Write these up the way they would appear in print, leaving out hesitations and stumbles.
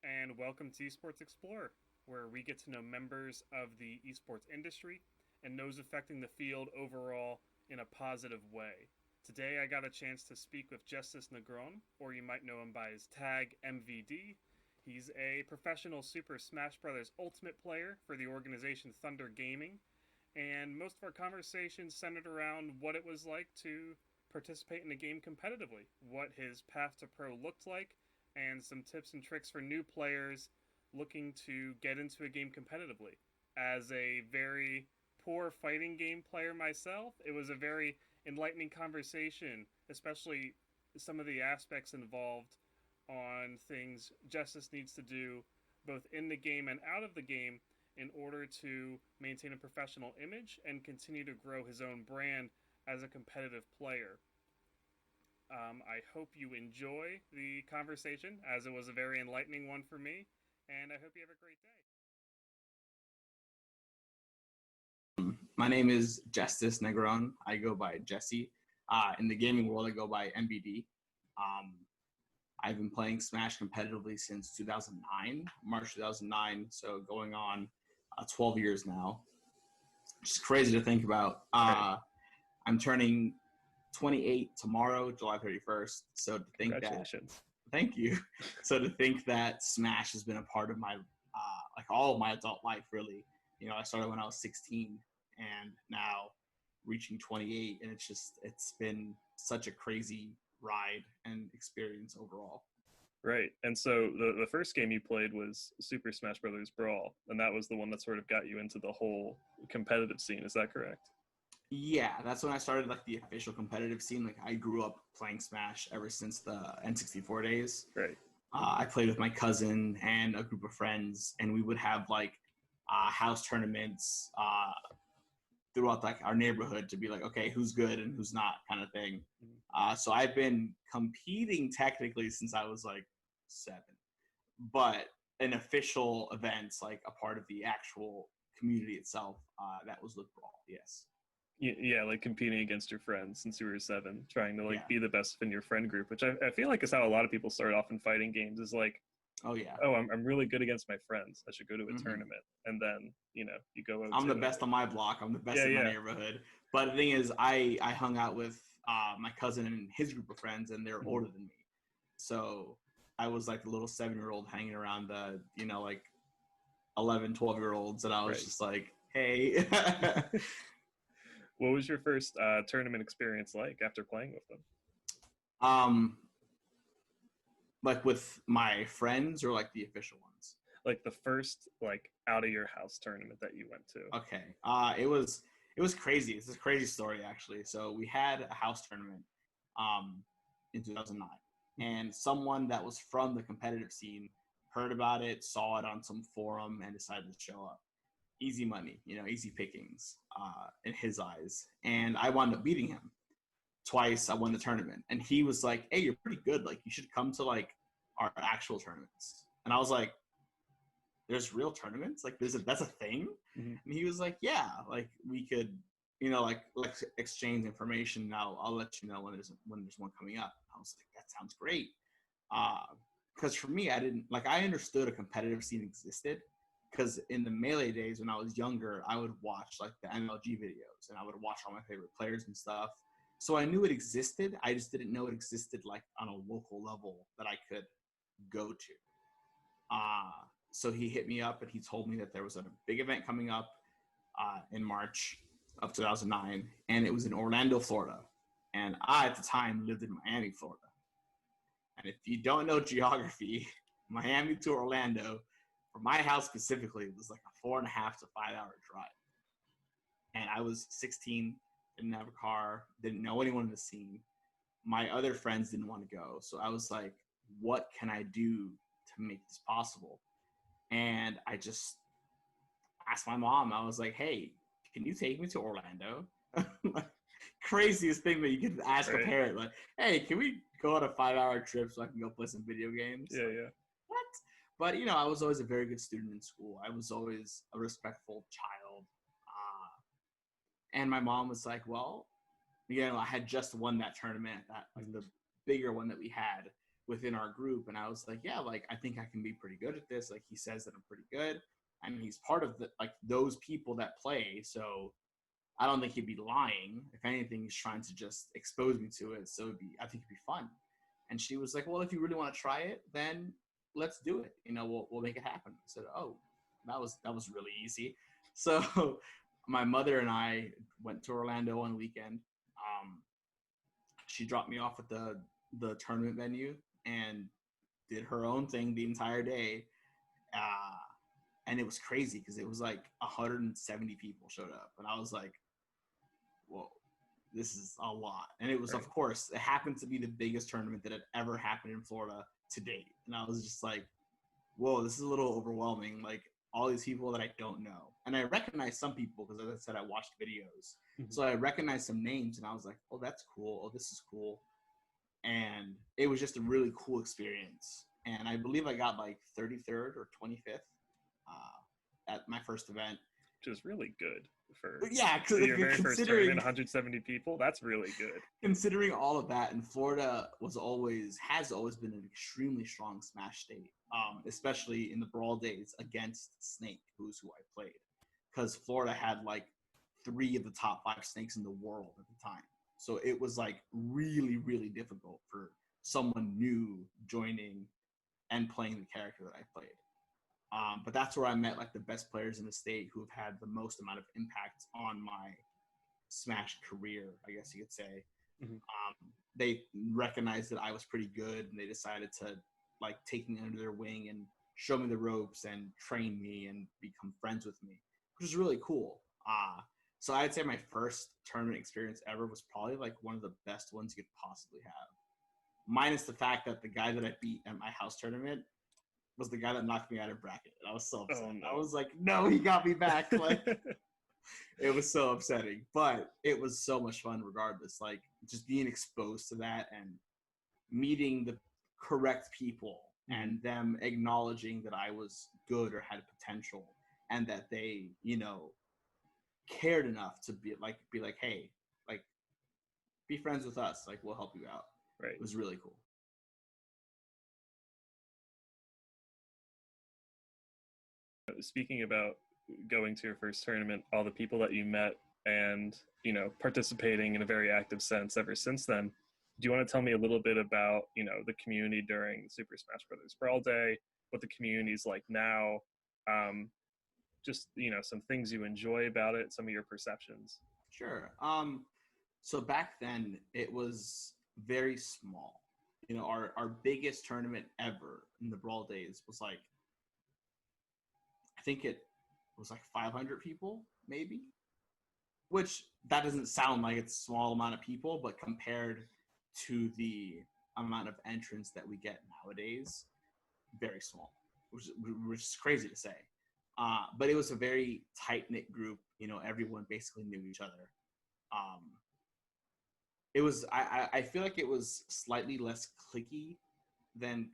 and welcome to Esports Explore, where we get to know members of the esports industry and those affecting the field overall in a positive way. Today, I got a chance to speak with Jestise Negron, or you might know him by his tag MVD. He's a professional Super Smash Bros. Ultimate player for the organization Thunder Gaming, and most of our conversations centered around what it was like to participate in the game competitively, what his path to pro looked like, and some tips and tricks for new players looking to get into a game competitively. As a very poor fighting game player myself, it was a very enlightening conversation, especially some of the aspects involved on things Justice needs to do both in the game and out of the game in order to maintain a professional image and continue to grow his own brand as a competitive player. I hope you enjoy the conversation, as it was a very enlightening one for me, and I hope you have a great day. My name is Jestise Negron. I go by Jesse. In the gaming world, I go by MVD. I've been playing Smash competitively since 2009, March 2009, so going on 12 years now. It's crazy to think about. I'm turning 28 tomorrow, July 31st. So to think Congratulations. Thank you. So to think that Smash has been a part of my, like all of my adult life, really. You know, I started when I was 16 and now reaching 28, and it's been such a crazy ride and experience overall. Right. And so the first game you played was Super Smash Bros. Brawl, and that was the one that sort of got you into the whole competitive scene. Is that correct? Yeah, that's when I started like the official competitive scene. Like I grew up playing Smash ever since the N64 days. Right. I played with my cousin and a group of friends, and we would have like house tournaments throughout like our neighborhood to be like, okay, who's good and who's not, kind of thing. So I've been competing technically since I was like 7, but in official events, like a part of the actual community itself, that was with Brawl. Yes. Yeah, like competing against your friends since you were 7, trying to be the best in your friend group, which I feel like is how a lot of people start off in fighting games, is like, I'm really good against my friends, I should go to a tournament. And then, you go over. I'm the best on my block, I'm the best in my neighborhood. But the thing is, I hung out with my cousin and his group of friends, and they're older than me. So I was like a little 7-year-old hanging around the, like 11, 12-year-olds, and I was just like, hey. What was your first tournament experience like after playing with them? Like with my friends or like the official ones? Like the first out of your house tournament that you went to. Okay. It was crazy. It's a crazy story actually. So we had a house tournament in 2009, and someone that was from the competitive scene heard about it, saw it on some forum, and decided to show up. Easy money, easy pickings in his eyes. And I wound up beating him twice. I won the tournament. And he was like, hey, you're pretty good. Like, you should come to, like, our actual tournaments. And I was like, there's real tournaments? Like, that's a thing? Mm-hmm. And he was like, yeah, like, we could, let's exchange information. And I'll let you know when there's one coming up. I was like, that sounds great. Because for me, I understood a competitive scene existed. Because in the Melee days when I was younger, I would watch like the MLG videos, and I would watch all my favorite players and stuff. So I knew it existed. I just didn't know it existed like on a local level that I could go to. So he hit me up and he told me that there was a big event coming up in March of 2009, and it was in Orlando, Florida. And I, at the time, lived in Miami, Florida. And if you don't know geography, Miami to Orlando, for my house specifically, it was like a 4.5 to 5 hour drive. And I was 16, didn't have a car, didn't know anyone in the scene. My other friends didn't want to go. So I was like, what can I do to make this possible? And I just asked my mom. I was like, hey, can you take me to Orlando? Craziest thing that you could ask a parent. Like, hey, can we go on a 5-hour trip so I can go play some video games? Yeah. What? But, I was always a very good student in school. I was always a respectful child. And my mom was like, well, I had just won that tournament, the bigger one that we had. within our group, and I was like, yeah, like I think I can be pretty good at this. Like he says that I'm pretty good, and he's part of the like those people that play. So I don't think he'd be lying. If anything, he's trying to just expose me to it. So I think it'd be fun. And she was like, well, if you really want to try it, then let's do it. You know, we'll make it happen. I said, oh, that was really easy. So my mother and I went to Orlando on the weekend. She dropped me off at the tournament venue and did her own thing the entire day. And it was crazy because it was like 170 people showed up. And I was like, whoa, this is a lot. And it was, right. Of course, it happened to be the biggest tournament that had ever happened in Florida to date. And I was just like, whoa, this is a little overwhelming. Like all these people that I don't know. And I recognized some people because, as I said, I watched videos. Mm-hmm. So I recognized some names and I was like, oh, that's cool. Oh, this is cool. And it was just a really cool experience. And I believe I got like 33rd or 25th at my first event. Which is really good for your very first tournament, 170 people. That's really good. Considering all of that, and Florida has always been an extremely strong Smash state, especially in the Brawl days against Snake, who's who I played, because Florida had like 3 of the top 5 Snakes in the world at the time. So it was like really, really difficult for someone new joining and playing the character that I played. But that's where I met like the best players in the state who have had the most amount of impact on my Smash career, I guess you could say. Mm-hmm. They recognized that I was pretty good, and they decided to like take me under their wing and show me the ropes and train me and become friends with me, which is really cool. So I'd say my first tournament experience ever was probably like one of the best ones you could possibly have. Minus the fact that the guy that I beat at my house tournament was the guy that knocked me out of bracket. And I was so upset. Oh, no. I was like, no, he got me back. Like, it was so upsetting, but it was so much fun regardless. Like, just being exposed to that and meeting the correct people and them acknowledging that I was good or had potential and that they, you know, cared enough to be like, hey, like, be friends with us. Like, we'll help you out. Right. It was really cool. Speaking about going to your first tournament, all the people that you met and, you know, participating in a very active sense ever since then, do you want to tell me a little bit about, you know, the community during Super Smash Brothers Brawl Day, what the community's like now, just, you know, some things you enjoy about it, some of your perceptions? Sure. So back then it was very small. You know, our biggest tournament ever in the Brawl days was like, I think it was like 500 people, maybe. Which that doesn't sound like it's a small amount of people, but compared to the amount of entrants that we get nowadays, very small, which is crazy to say. But it was a very tight-knit group. You know, everyone basically knew each other. It was, I feel like it was slightly less cliquey than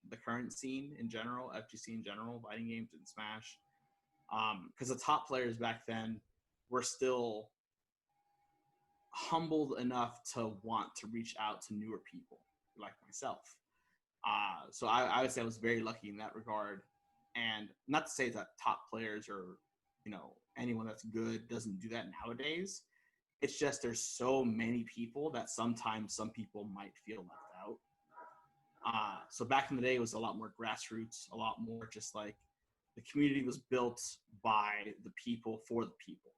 the current scene in general, FGC in general, fighting games and Smash. Because the top players back then were still humbled enough to want to reach out to newer people like myself. So I would say I was very lucky in that regard. And not to say that top players or, you know, anyone that's good doesn't do that nowadays. It's just there's so many people that sometimes some people might feel left out. So back in the day, it was a lot more grassroots, a lot more just like the community was built by the people for the people,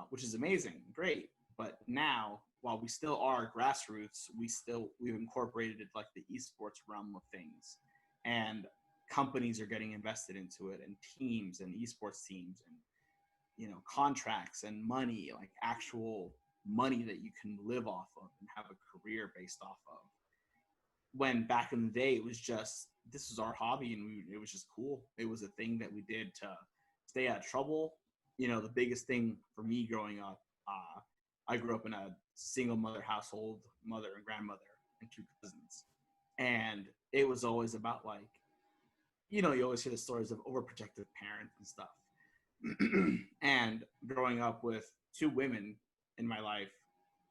which is amazing, great. But now, while we still are grassroots, we've incorporated like the esports realm of things, and companies are getting invested into it, and teams and esports teams, and you know, contracts and money, like actual money that you can live off of and have a career based off of. When back in the day, it was just, this was our hobby, and it was just cool. It was a thing that we did to stay out of trouble. You know, the biggest thing for me growing up, I grew up in a single mother household, mother and grandmother and 2 cousins. And it was always about like, you know, you always hear the stories of overprotective parents and stuff. And growing up with 2 women in my life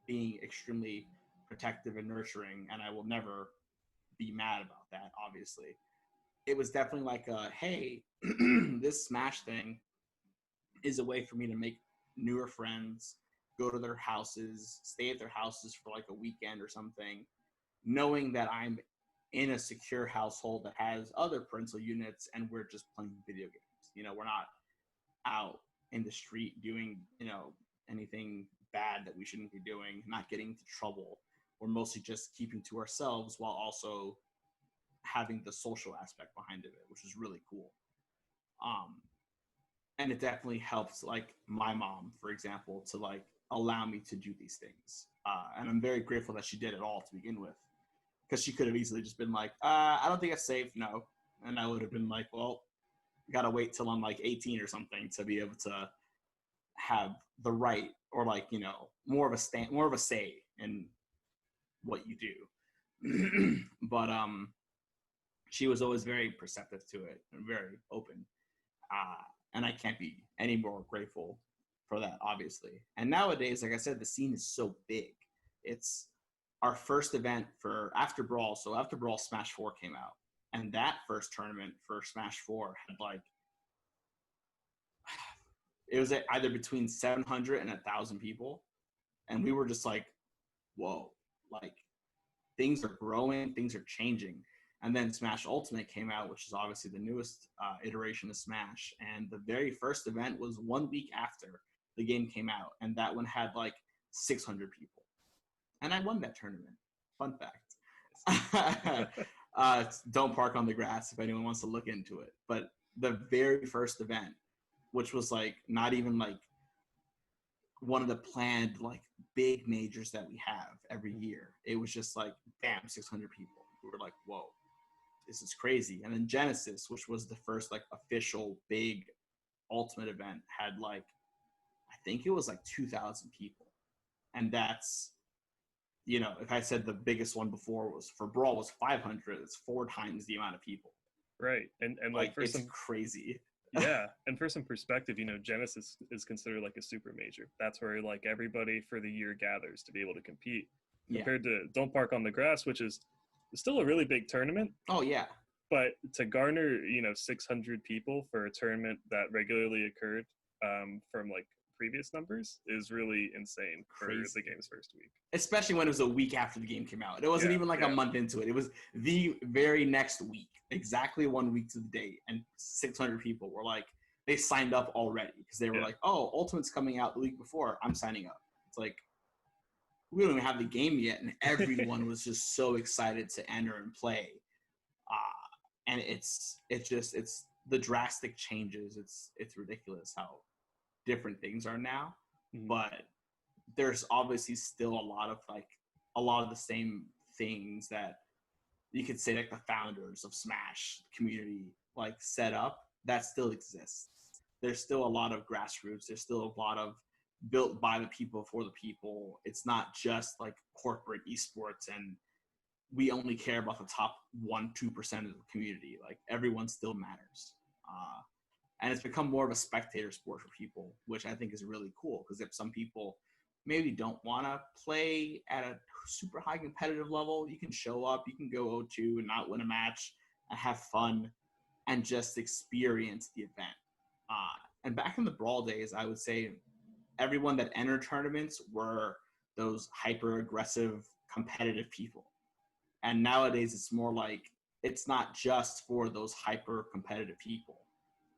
being extremely protective and nurturing, and I will never be mad about that, obviously. It was definitely like hey, this Smash thing is a way for me to make newer friends, go to their houses, stay at their houses for like a weekend or something, knowing that I'm in a secure household that has other parental units and we're just playing video games. You know, we're not out in the street doing, you know, anything bad that we shouldn't be doing, not getting into trouble. We're mostly just keeping to ourselves while also having the social aspect behind it, which is really cool. And it definitely helps like my mom, for example, to like allow me to do these things. And I'm very grateful that she did it all to begin with, because she could have easily just been like, I don't think it's safe, no. And I would have been like, well, gotta wait till I'm like 18 or something to be able to have the right, or like, you know, more of a say in what you do. But she was always very perceptive to it and very open. And I can't be any more grateful for that, obviously. And nowadays, like I said, the scene is so big. It's our first event for after Brawl. So after Brawl, Smash 4 came out. And that first tournament for Smash 4 had like, it was either between 700 and 1,000 people. And we were just like, whoa, like things are growing, things are changing. And then Smash Ultimate came out, which is obviously the newest iteration of Smash. And the very first event was 1 week after the game came out. And that one had like 600 people. And I won that tournament. Fun fact. Don't park on the grass if anyone wants to look into it. But the very first event, which was like not even like one of the planned like big majors that we have every year. It was just like, bam, 600 people. We were like, whoa, this is crazy. And then Genesis, which was the first like official big ultimate event, had like, I think it was like 2,000 people. And that's, you know, if I said the biggest one before was for Brawl was 500, it's 4 times the amount of people. Right. And like for it's some crazy. Yeah, and for some perspective, you know, Genesis is considered like a super major. That's where like everybody for the year gathers to be able to compete. Compared to Don't Park on the Grass, which is still a really big tournament. Oh yeah. But to garner, you know, 600 people for a tournament that regularly occurred from like previous numbers is really insane for the game's first week. Especially when it was a week after the game came out. It wasn't even like a month into it. It was the very next week, exactly 1 week to the date. And 600 people were like, they signed up already because they were like, oh, Ultimate's coming out the week before. I'm signing up. It's like, we don't even have the game yet. And everyone was just so excited to enter and play. And it's the drastic changes. It's ridiculous how different things are now. Mm-hmm. But there's obviously still a lot of the same things that you could say like the founders of Smash community like set up that still exists. There's still a lot of grassroots. There's still a lot of built by the people for the people. It's not just like corporate esports and we only care about the top 1-2% of the community. Like everyone still matters. And it's become more of a spectator sport for people, which I think is really cool. Because if some people maybe don't want to play at a super high competitive level, you can show up, you can go 0-2 and not win a match and have fun and just experience the event. And back in the Brawl days, I would say everyone that entered tournaments were those hyper aggressive competitive people. And nowadays it's more like it's not just for those hyper competitive people.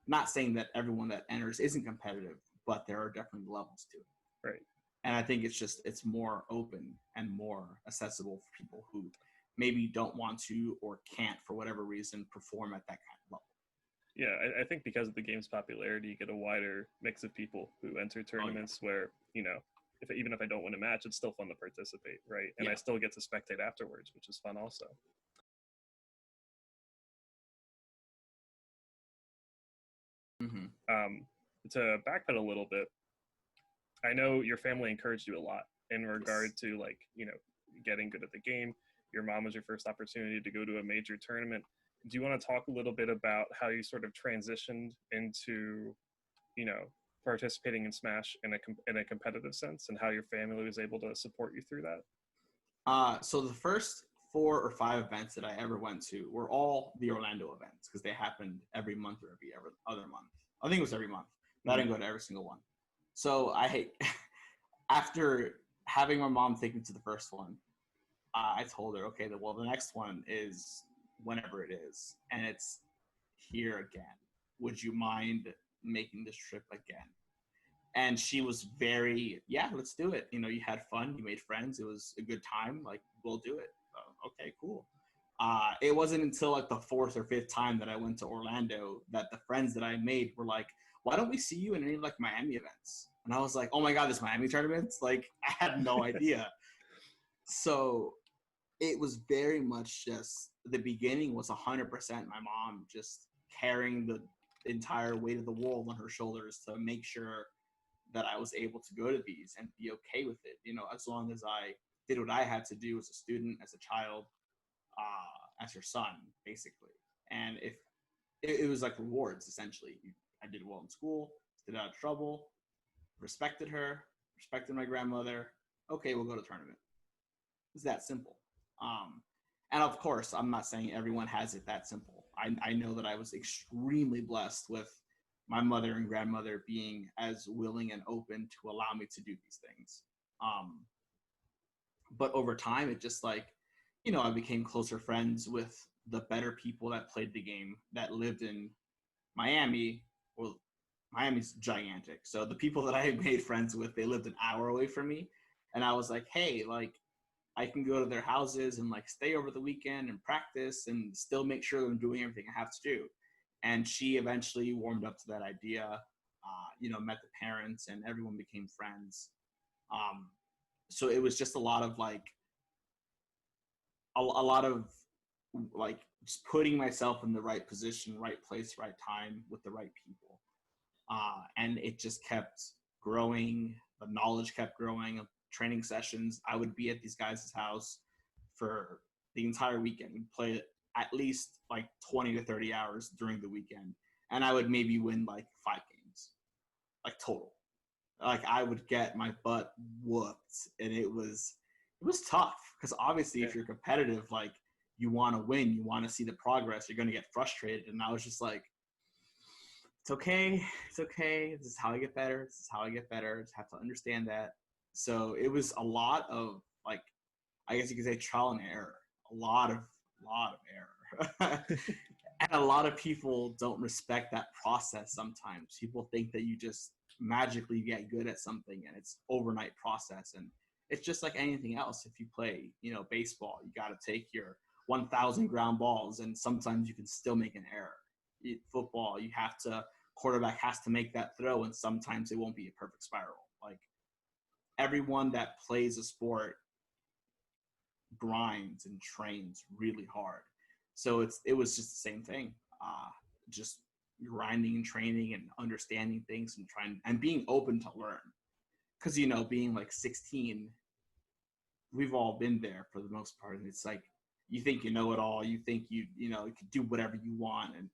Not saying that everyone that enters isn't competitive, but there are definitely levels to it. Right. And I think it's more open and more accessible for people who maybe don't want to or can't, for whatever reason, perform at that kind of level. Yeah, I think because of the game's popularity, you get a wider mix of people who enter tournaments where, you know, even if I don't win a match, it's still fun to participate, right? And I still get to spectate afterwards, which is fun also. Mm-hmm. To backpedal a little bit, I know your family encouraged you a lot in regard to like, you know, getting good at the game. Your mom was your first opportunity to go to a major tournament. Do you want to talk a little bit about how you sort of transitioned into, you know, participating in Smash in a competitive sense and how your family was able to support you through that? So the first 4 or 5 events that I ever went to were all the Orlando events because they happened every month or every other month. I think it was every month, but I didn't go to every single one. So after having my mom take me to the first one, I told her, okay, well, the next one is whenever it is, and it's here again. Would you mind making this trip again? And she was very, yeah, let's do it. You had fun, you made friends, it was a good time, like, we'll do it. Okay, cool. It wasn't until like the 4th or 5th time that I went to Orlando that the friends that I made were like, why don't we see you in any like Miami events? And I was like, oh my God, there's Miami tournaments? Like, I had no idea. So it was very much just, the beginning was 100% my mom just carrying the entire weight of the world on her shoulders to make sure that I was able to go to these and be okay with it, as long as I did what I had to do as a student, as a child, as her son, basically. And if it was like rewards, essentially. I did well in school, stayed out of trouble, respected her, respected my grandmother. Okay, we'll go to tournament. It's that simple. And of course, I'm not saying everyone has it that simple. I know that I was extremely blessed with my mother and grandmother being as willing and open to allow me to do these things. But over time, it just like, I became closer friends with the better people that played the game that lived in Miami. Well, Miami's gigantic. So the people that I made friends with, they lived an hour away from me. And I was like, hey, like, I can go to their houses and like stay over the weekend and practice and still make sure that I'm doing everything I have to do. And she eventually warmed up to that idea, met the parents and everyone became friends. So it was just a lot of like, a lot of like just putting myself in the right position, right place, right time with the right people. And it just kept growing. The knowledge kept growing. Training sessions, I would be at these guys' house for the entire weekend. We'd play at least like 20 to 30 hours during the weekend. And I would maybe win like 5 games, like total. Like I would get my butt whooped. And it was tough because obviously if you're competitive, like you want to win, you want to see the progress, you're going to get frustrated. And I was just like, it's okay. It's okay. This is how I get better. This is how I get better. Just have to understand that. So it was a lot of like, I guess you could say trial and error, a lot of error. And a lot of people don't respect that process sometimes. People think that you just magically get good at something and it's overnight process. And it's just like anything else. If you play, baseball, you got to take your 1,000 ground balls and sometimes you can still make an error. Football, quarterback has to make that throw and sometimes it won't be a perfect spiral. Like everyone that plays a sport grinds and trains really hard. So it was just the same thing. Just grinding and training and understanding things and trying and being open to learn. Because being like 16, we've all been there for the most part. And it's like you think you know it all. You think you can do whatever you want, and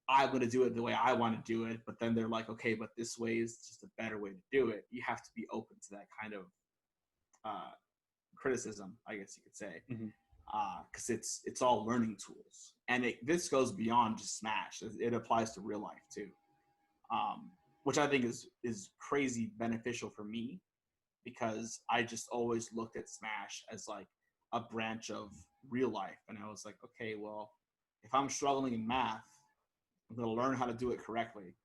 I'm going to do it the way I want to do it. But then they're like, okay, but this way is just a better way to do it. You have to be open to that kind of criticism, I guess you could say, because it's all learning tools, and this goes beyond just Smash. It applies to real life too, which I think is crazy beneficial for me because I just always looked at Smash as like a branch of real life, and I was like, okay, well, if I'm struggling in math, I'm going to learn how to do it correctly,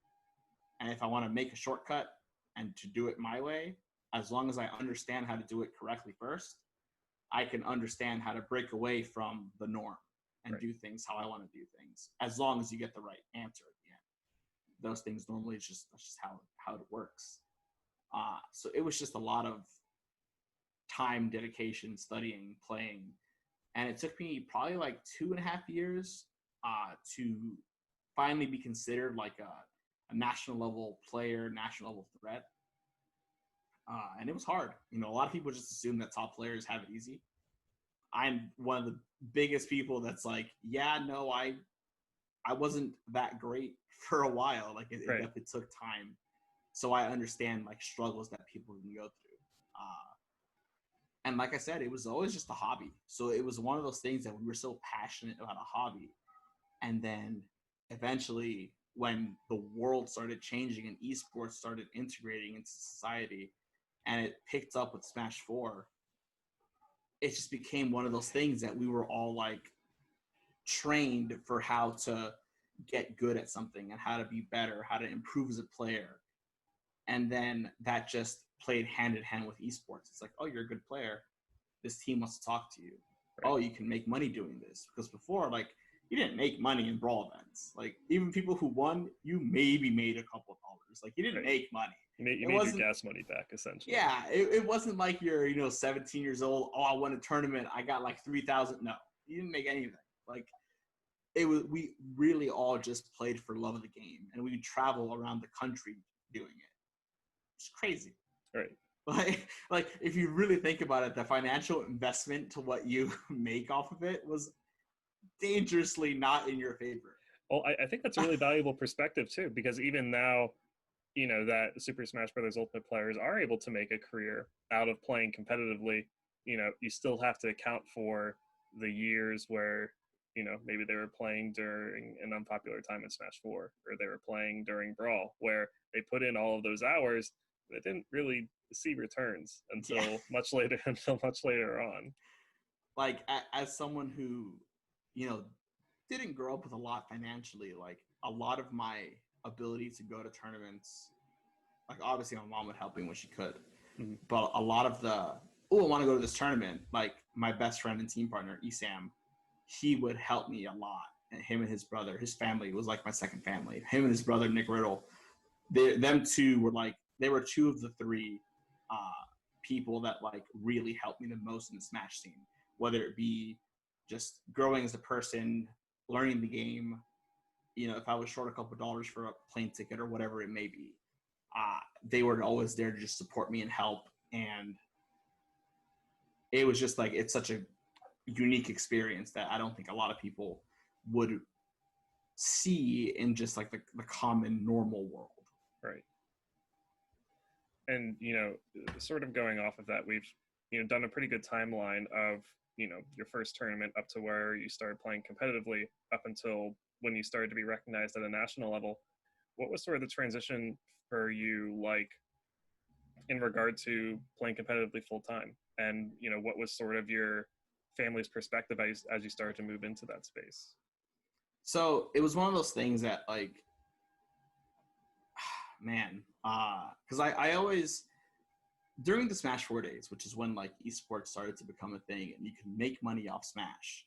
and if I want to make a shortcut and to do it my way, as long as I understand how to do it correctly first, I can understand how to break away from the norm and do things how I want to do things, as long as you get the right answer at the end. Those things normally that's just how it works. So it was just a lot of time, dedication, studying, playing. And it took me probably like 2.5 years to finally be considered like a national level player, national level threat. And it was hard. A lot of people just assume that top players have it easy. I'm one of the biggest people that's like, yeah, no, I wasn't that great for a while. Like it definitely took time. So I understand like struggles that people can go through. And like I said, it was always just a hobby. So it was one of those things that we were so passionate about a hobby. And then eventually, when the world started changing and esports started integrating into society and it picked up with Smash 4, it just became one of those things that we were all like trained for how to get good at something and how to be better, how to improve as a player. And then that just played hand in hand with esports. It's like, oh, you're a good player. This team wants to talk to you. Right. Oh, you can make money doing this. Because before, like, you didn't make money in Brawl events. Like, even people who won, you maybe made a couple of dollars. Like, you didn't make money. You made your gas money back, essentially. Yeah, it wasn't like you're, 17 years old. Oh, I won a tournament. I got like 3,000. No, you didn't make anything. Like, we really all just played for love of the game, and we travel around the country doing it. It's crazy. Right. Like if you really think about it, the financial investment to what you make off of it was dangerously not in your favor. Well, I think that's a really valuable perspective too, because even now, that Super Smash Bros. Ultimate players are able to make a career out of playing competitively. You still have to account for the years where, maybe they were playing during an unpopular time in Smash 4, or they were playing during Brawl, where they put in all of those hours, but didn't really see returns until much later on. Like, as someone who, didn't grow up with a lot financially, like, a lot of my ability to go to tournaments, like, obviously my mom would help me when she could, but a lot of I want to go to this tournament, like, my best friend and team partner, Esam, he would help me a lot. And him and his brother, his family was like my second family. Him and his brother, Nick Riddle, them two were like, they were two of the three people that like really helped me the most in the Smash scene, whether it be just growing as a person, learning the game, if I was short a couple dollars for a plane ticket or whatever it may be, they were always there to just support me and help. And it was just like, it's such a unique experience that I don't think a lot of people would see in just like the common normal world. Right. And, sort of going off of that, we've, done a pretty good timeline of, your first tournament up to where you started playing competitively up until when you started to be recognized at a national level. What was sort of the transition for you like in regard to playing competitively full time? And, what was sort of your family's perspective as you started to move into that space? So it was one of those things that like, man, because I always, during the Smash 4 days, which is when like esports started to become a thing and you could make money off Smash,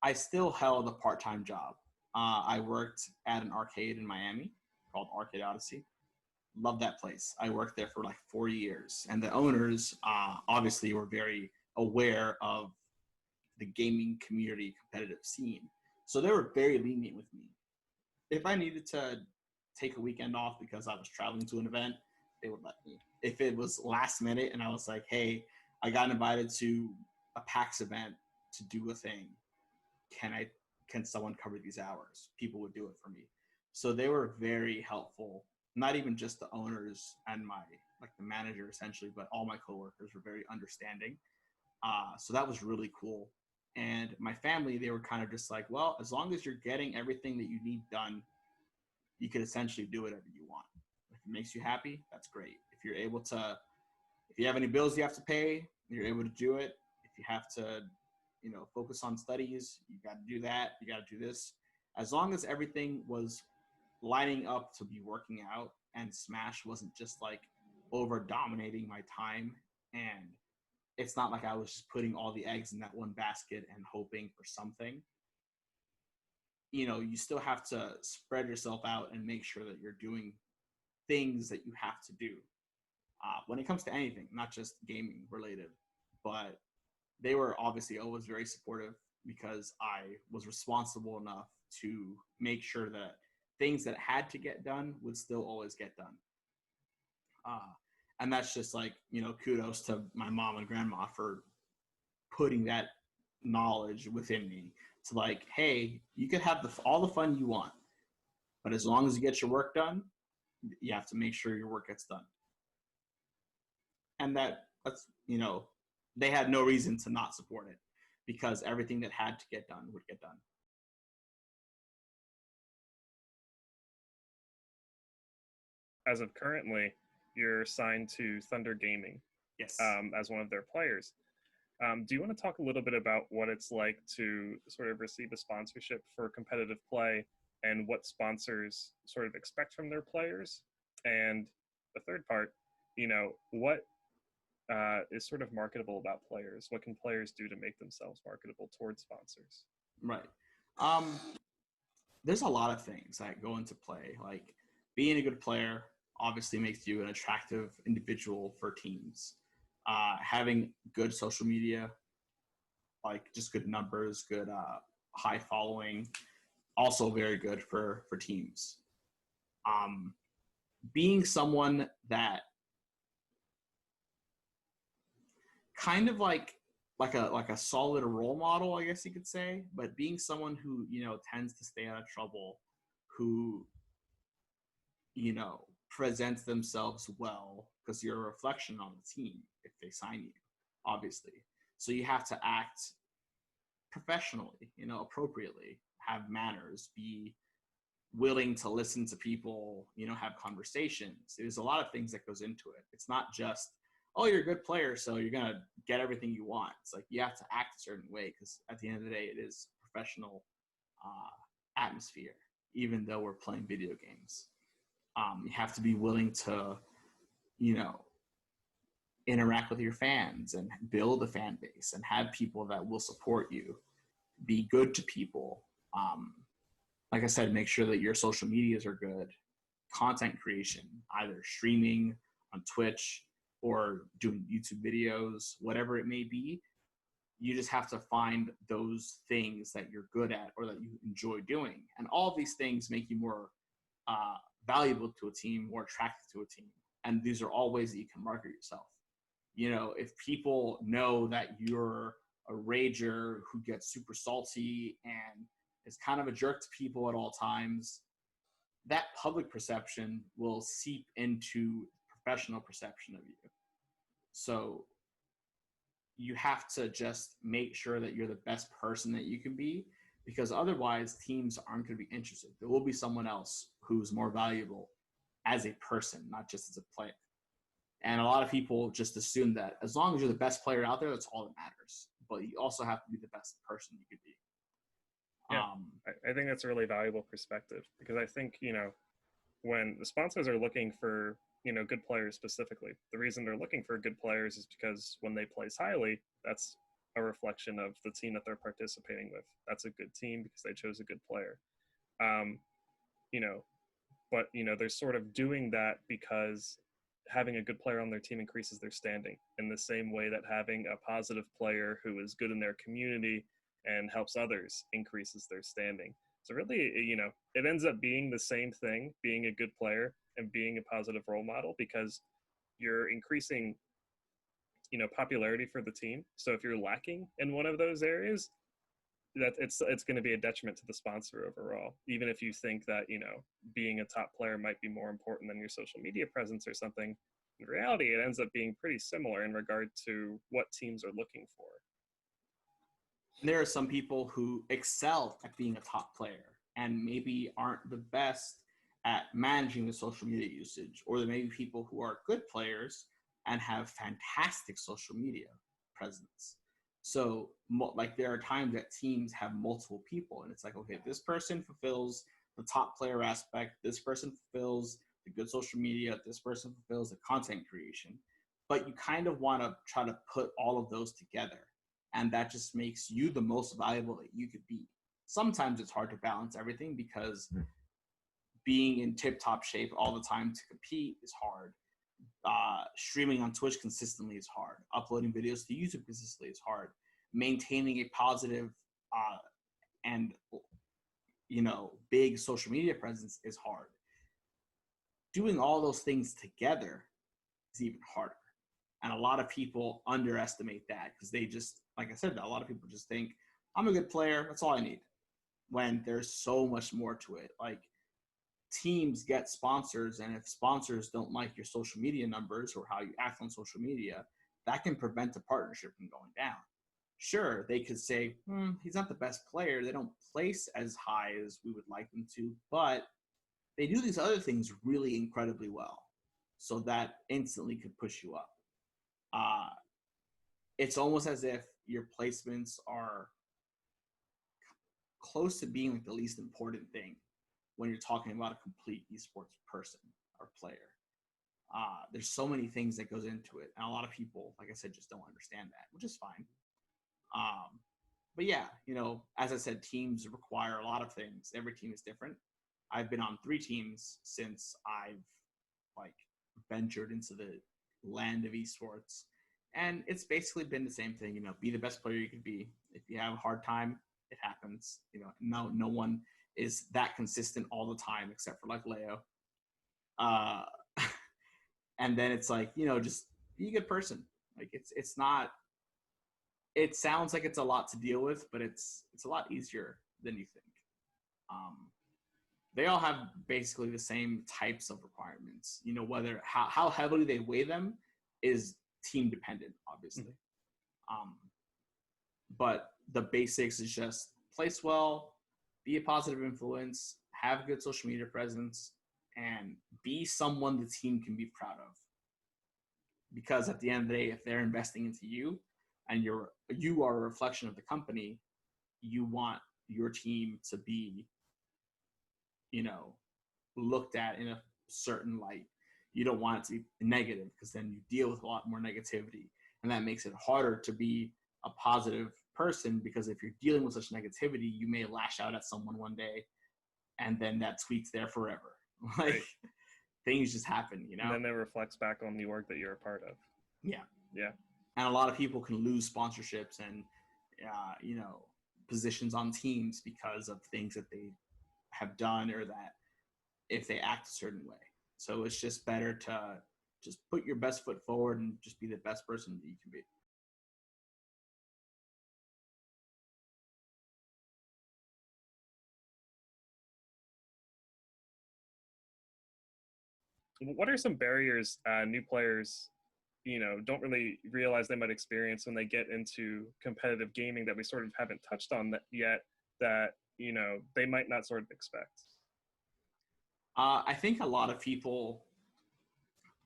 I still held a part-time job. I worked at an arcade in Miami called Arcade Odyssey. Loved that place. I worked there for like 4 years, and the owners obviously were very aware of the gaming community competitive scene. So they were very lenient with me. If I needed to take a weekend off because I was traveling to an event, they would let me. If it was last minute and I was like, hey, I got invited to a PAX event to do a thing, can someone cover these hours? People would do it for me. So they were very helpful. Not even just the owners and the manager essentially, but all my coworkers were very understanding. So that was really cool. And my family, they were kind of just like, well, as long as you're getting everything that you need done, you can essentially do whatever you want. If it makes you happy, that's great. If you have any bills you have to pay, you're able to do it. If you have to, focus on studies, you got to do that. You got to do this. As long as everything was lining up to be working out and Smash wasn't just like over dominating my time, and it's not like I was just putting all the eggs in that one basket and hoping for something. You still have to spread yourself out and make sure that you're doing things that you have to do when it comes to anything, not just gaming related. But they were obviously always very supportive because I was responsible enough to make sure that things that had to get done would still always get done. And that's just like, kudos to my mom and grandma for putting that knowledge within me to like, hey, you can have all the fun you want, but as long as you get your work done, you have to make sure your work gets done. And that's, they had no reason to not support it because everything that had to get done would get done. As of currently, you're signed to Thunder Gaming Yes. as one of their players. Do you want to talk a little bit about what it's like to sort of receive a sponsorship for competitive play and what sponsors sort of expect from their players? And the third part, what is sort of marketable about players? What can players do to make themselves marketable towards sponsors? Right. There's a lot of things that go into play. Like being a good player obviously makes you an attractive individual for teams. Having good social media, like just good numbers, good high following, also very good for teams. Being someone that kind of like a solid role model, I guess you could say, but being someone who, tends to stay out of trouble, who, presents themselves well, because you're a reflection on the team if they sign you, obviously. So you have to act professionally, appropriately, have manners, be willing to listen to people, have conversations. There's a lot of things that goes into it. It's not just, oh, you're a good player, so you're going to get everything you want. It's like you have to act a certain way because at the end of the day, it is a professional atmosphere, even though we're playing video games. You have to be willing to, interact with your fans and build a fan base and have people that will support you. Be good to people. Like I said, make sure that your social medias are good. Content creation, either streaming on Twitch or doing YouTube videos, whatever it may be. You just have to find those things that you're good at or that you enjoy doing. And all of these things make you more valuable to a team, more attractive to a team. And these are all ways that you can market yourself. If people know that you're a rager who gets super salty and is kind of a jerk to people at all times, that public perception will seep into professional perception of you. So you have to just make sure that you're the best person that you can be, because otherwise teams aren't going to be interested. There will be someone else who's more valuable as a person, not just as a player. And a lot of people just assume that as long as you're the best player out there, that's all that matters. But you also have to be the best person you could be. Yeah, I think that's a really valuable perspective, because I think, when the sponsors are looking for, good players specifically, the reason they're looking for good players is because when they place highly, that's a reflection of the team that they're participating with. That's a good team because they chose a good player. But they're sort of doing that because having a good player on their team increases their standing, in the same way that having a positive player who is good in their community and helps others increases their standing. So really, it ends up being the same thing, being a good player and being a positive role model, because you're increasing, popularity for the team. So if you're lacking in one of those areas, that it's going to be a detriment to the sponsor overall. Even if you think that, being a top player might be more important than your social media presence or something, in reality, it ends up being pretty similar in regard to what teams are looking for. There are some people who excel at being a top player and maybe aren't the best at managing the social media usage, or there may be people who are good players and have fantastic social media presence. So there are times that teams have multiple people and it's like, okay, this person fulfills the top player aspect, this person fulfills the good social media, this person fulfills the content creation, but you kind of want to try to put all of those together. And that just makes you the most valuable that you could be. Sometimes it's hard to balance everything because being in tip-top shape all the time to compete is hard. Streaming on Twitch consistently is hard. Uploading videos to YouTube consistently is hard. Maintaining a positive and big social media presence is hard. Doing all those things together is even harder. And a lot of people underestimate that because they just, like I said, a lot of people just think, I'm a good player, that's all I need. When there's so much more to it. Like, teams get sponsors, and if sponsors don't like your social media numbers or how you act on social media, that can prevent a partnership from going down. Sure, they could say, he's not the best player. They don't place as high as we would like them to, but they do these other things really incredibly well. So that instantly could push you up. It's almost as if your placements are close to being like the least important thing when you're talking about a complete esports person or player. There's so many things that goes into it, and a lot of people, like I said, just don't understand that, which is fine. But yeah, as I said, teams require a lot of things. Every team is different. I've been on 3 teams since I've ventured into the land of esports, and it's basically been the same thing. Be the best player you can be. If you have a hard time, it happens. No one is that consistent all the time except for Leo. And then it's just be a good person. It's not. It sounds like it's a lot to deal with, but it's a lot easier than you think. They all have basically the same types of requirements. Whether how heavily they weigh them is team dependent, obviously. But the basics is just place well, be a positive influence, have good social media presence, and be someone the team can be proud of. Because at the end of the day, if they're investing into you and you are a reflection of the company, you want your team to be, looked at in a certain light. You don't want it to be negative, because then you deal with a lot more negativity. And that makes it harder to be a positive person, because if you're dealing with such negativity, you may lash out at someone one day and then that tweet's there forever. Right. Things just happen, And then it reflects back on the org that you're a part of. Yeah. Yeah. And a lot of people can lose sponsorships and, positions on teams because of things that they have done, or that if they act a certain way. So it's just better to just put your best foot forward and just be the best person that you can be. What are some barriers new players, don't really realize they might experience when they get into competitive gaming that we sort of haven't touched on yet, that, they might not sort of expect? I think a lot of people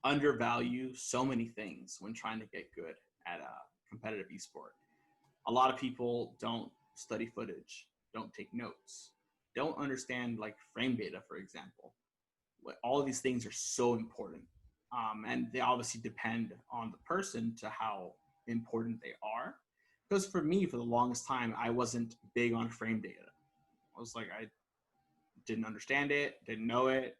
undervalue so many things when trying to get good at a competitive esport. A lot of people don't study footage, don't take notes, don't understand frame data, for example. All of these things are so important. And they obviously depend on the person to how important they are. Because for me, for the longest time, I wasn't big on frame data. I was I didn't understand it, didn't know it.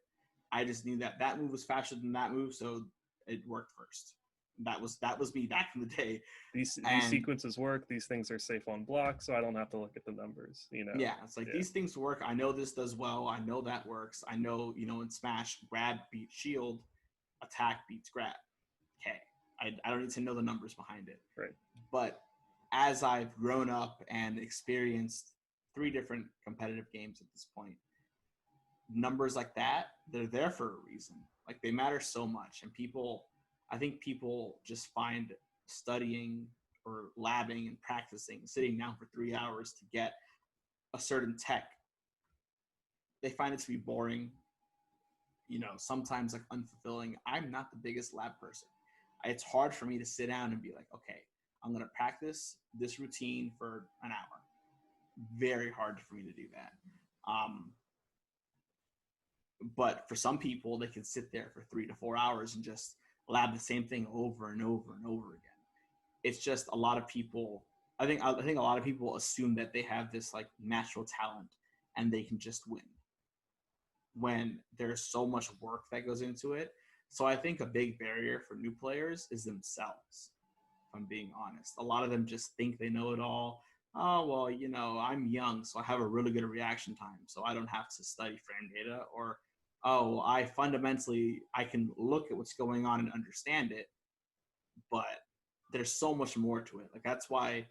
I just knew that move was faster than that move, so it worked first. That was me back in the day. These sequences work. These things are safe on block, so I don't have to look at the numbers. Yeah, it's these things work. I know this does well. I know that works. I know in Smash, grab beats shield, attack beats grab. Okay, I don't need to know the numbers behind it. Right. But as I've grown up and experienced 3 different competitive games at this point, numbers like that, they're there for a reason. They matter so much, and I think people just find studying or labbing and practicing, sitting down for 3 hours to get a certain tech, they find it to be boring, sometimes unfulfilling. I'm not the biggest lab person. It's hard for me to sit down and be okay, I'm going to practice this routine for an hour. Very hard for me to do that. But for some people, they can sit there for 3 to 4 hours and just lab the same thing over and over and over again. It's just a lot of people. I think a lot of people assume that they have this natural talent and they can just win, when there's so much work that goes into it. So I think a big barrier for new players is themselves. If I'm being honest, a lot of them just think they know it all. Oh, well, I'm young, so I have a really good reaction time, so I don't have to study frame data. Or, oh, I can look at what's going on and understand it, but there's so much more to it. That's why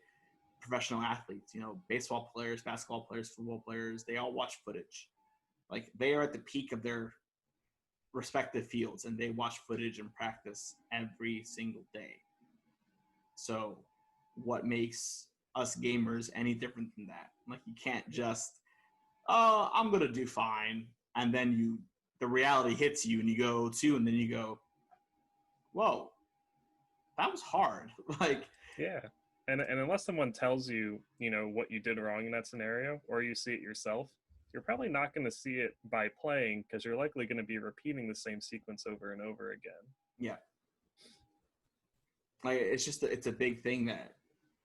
professional athletes, baseball players, basketball players, football players, they all watch footage. They are at the peak of their respective fields, and they watch footage and practice every single day. So what makes us gamers any different than that? Like, you can't just, oh, I'm going to do fine. And then the reality hits you and you go too. And then you go, whoa, that was hard. Like, Yeah. And unless someone tells you, you know, what you did wrong in that scenario, or you see it yourself, you're probably not going to see it by playing, because you're likely going to be repeating the same sequence over and over again. yeah. Like, it's a big thing that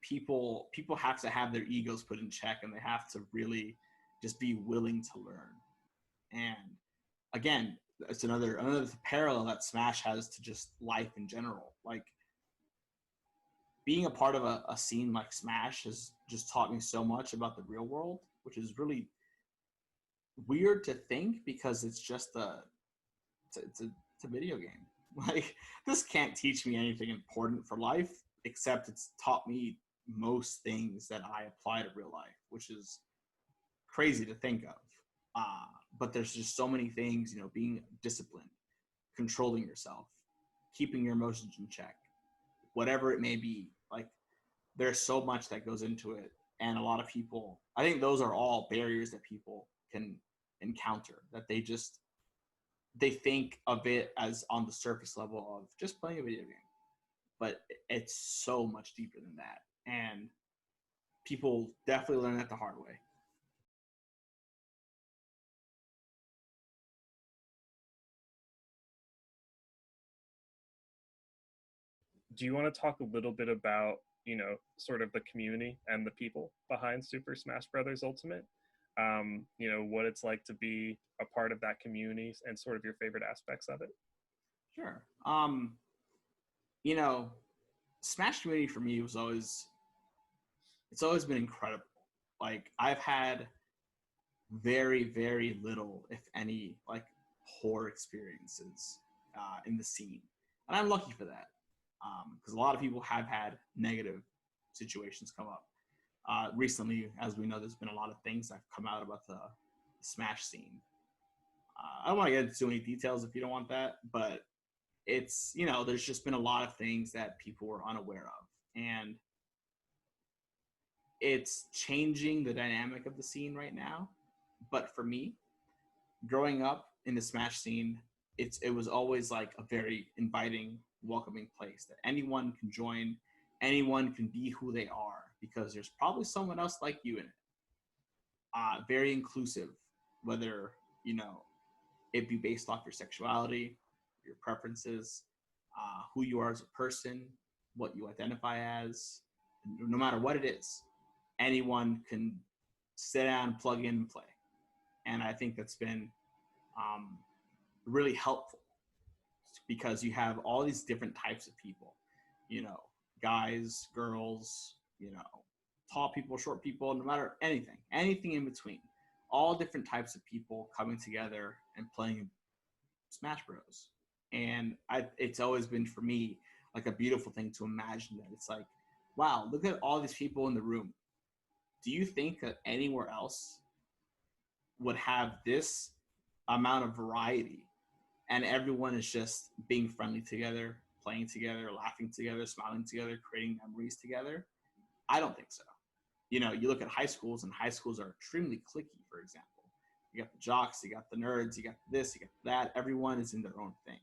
people have to have their egos put in check, and they have to really just be willing to learn. And again, it's another parallel that Smash has to just life in general. Like, being a part of a scene like Smash has just taught me so much about the real world, which is really weird to think, because it's just it's a video game. Like, this can't teach me anything important for life, except it's taught me most things that I apply to real life, which is crazy to think of. But there's just so many things, you know, being disciplined, controlling yourself, keeping your emotions in check, whatever it may be. Like, there's so much that goes into it. And a lot of people, I think those are all barriers that people can encounter, that they think of it as on the surface level of just playing a video game. But it's so much deeper than that. And people definitely learn that the hard way. Do you want to talk a little bit about, you know, sort of the community and the people behind Super Smash Brothers Ultimate? You know, what it's like to be a part of that community and sort of your favorite aspects of it? Sure. You know, Smash community for me it's always been incredible. Like, I've had very, very little, if any, like, horror experiences in the scene. And I'm lucky for that, because a lot of people have had negative situations come up. Recently, as we know, there's been a lot of things that have come out about the Smash scene. I don't want to get into too many details if you don't want that, but it's, you know, there's just been a lot of things that people were unaware of. And it's changing the dynamic of the scene right now. But for me, growing up in the Smash scene, it was always like a very inviting, welcoming place that anyone can join, anyone can be who they are, because there's probably someone else like you in it. Very inclusive, whether, you know, it be based off your sexuality, your preferences, who you are as a person, what you identify as, no matter what it is, anyone can sit down, plug in, and play. And I think that's been really helpful, because you have all these different types of people, you know, guys, girls, you know, tall people, short people, no matter anything in between, all different types of people coming together and playing Smash Bros. And it's always been, for me, like a beautiful thing to imagine that it's like, wow, look at all these people in the room. Do you think that anywhere else would have this amount of variety, and everyone is just being friendly together, playing together, laughing together, smiling together, creating memories together? I don't think so. You know, you look at high schools, and high schools are extremely cliquey, for example. You got the jocks, you got the nerds, you got this, you got that. Everyone is in their own thing.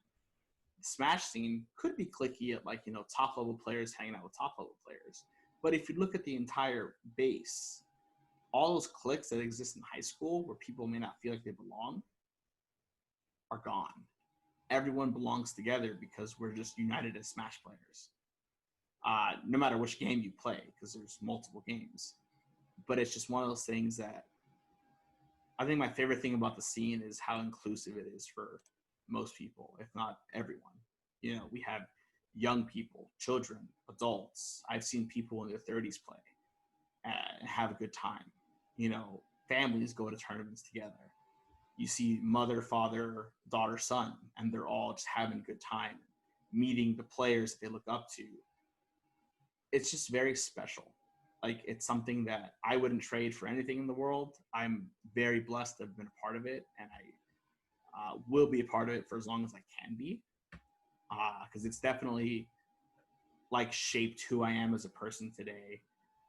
The Smash scene could be cliquey at, like, you know, top level players hanging out with top level players. But if you look at the entire base, all those cliques that exist in high school where people may not feel like they belong are gone. Everyone belongs together because we're just united as Smash players. No matter which game you play, because there's multiple games. But it's just one of those things that I think my favorite thing about the scene is how inclusive it is for most people, if not everyone. You know, we have young people, children, adults. I've seen people in their 30s play and have a good time. You know, families go to tournaments together. You see mother, father, daughter, son, and they're all just having a good time, meeting the players that they look up to. It's just very special. Like, it's something that I wouldn't trade for anything in the world. I'm very blessed to have been a part of it, and I will be a part of it for as long as I can be, because it's definitely like shaped who I am as a person today.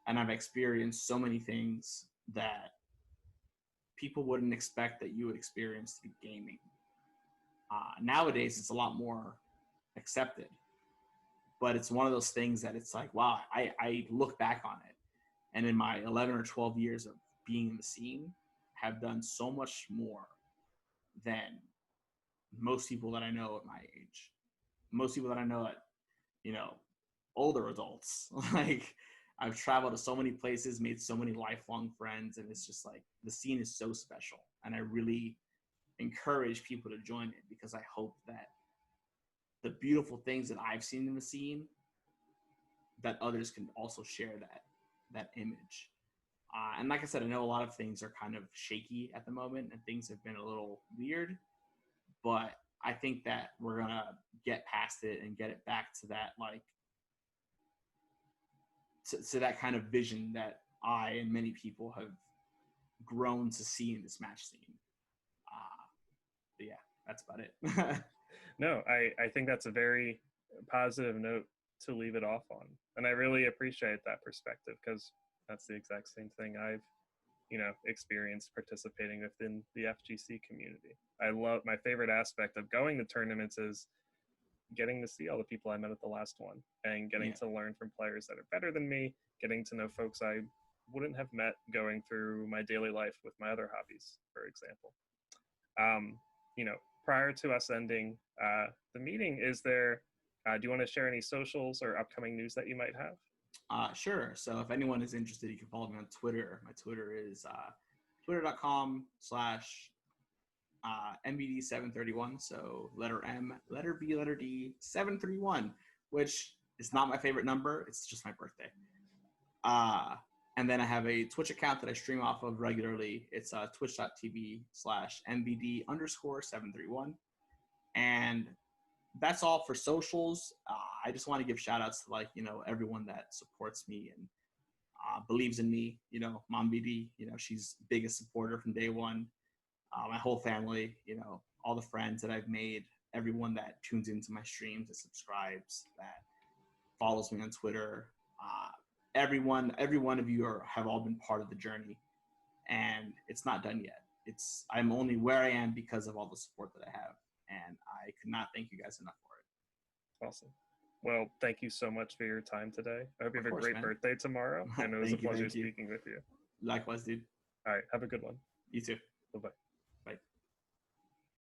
And I've experienced so many things that people wouldn't expect that you would experience through gaming. Nowadays, it's a lot more accepted, but it's one of those things that it's like, wow, I look back on it, and in my 11 or 12 years of being in the scene, have done so much more than most people that I know at my age, most people that I know at, you know, older adults. Like, I've traveled to so many places, made so many lifelong friends, and it's just like the scene is so special. And I really encourage people to join it, because I hope that the beautiful things that I've seen in the scene, that others can also share that image. And like I said, I know a lot of things are kind of shaky at the moment, and things have been a little weird, but I think that we're gonna get past it and get it back to that, like, to that kind of vision that I and many people have grown to see in this match scene. But yeah, that's about it. No, I think that's a very positive note to leave it off on. And I really appreciate that perspective, because that's the exact same thing I've, experienced participating within the FGC community. My favorite aspect of going to tournaments is getting to see all the people I met at the last one, and getting to learn from players that are better than me, getting to know folks I wouldn't have met going through my daily life with my other hobbies, for example. Prior to us ending the meeting, do you want to share any socials or upcoming news that you might have? Sure. So if anyone is interested, you can follow me on Twitter. My Twitter is twitter.com/MVD731. So letter M, letter B, letter D, 731, which is not my favorite number. It's just my birthday. And then I have a Twitch account that I stream off of regularly. It's twitch.tv/MVD_731. And that's all for socials. I just want to give shout outs to everyone that supports me and believes in me. Mom BD, she's biggest supporter from day one. My whole family, all the friends that I've made, everyone that tunes into my streams, that subscribes, that follows me on Twitter. Every one of you have all been part of the journey, and it's not done yet. I'm only where I am because of all the support that I have, and I could not thank you guys enough for it. Awesome. Well, thank you so much for your time today. I hope you have a great birthday tomorrow, and it was a pleasure speaking with you. Likewise, dude. All right, have a good one. You too. Bye-bye.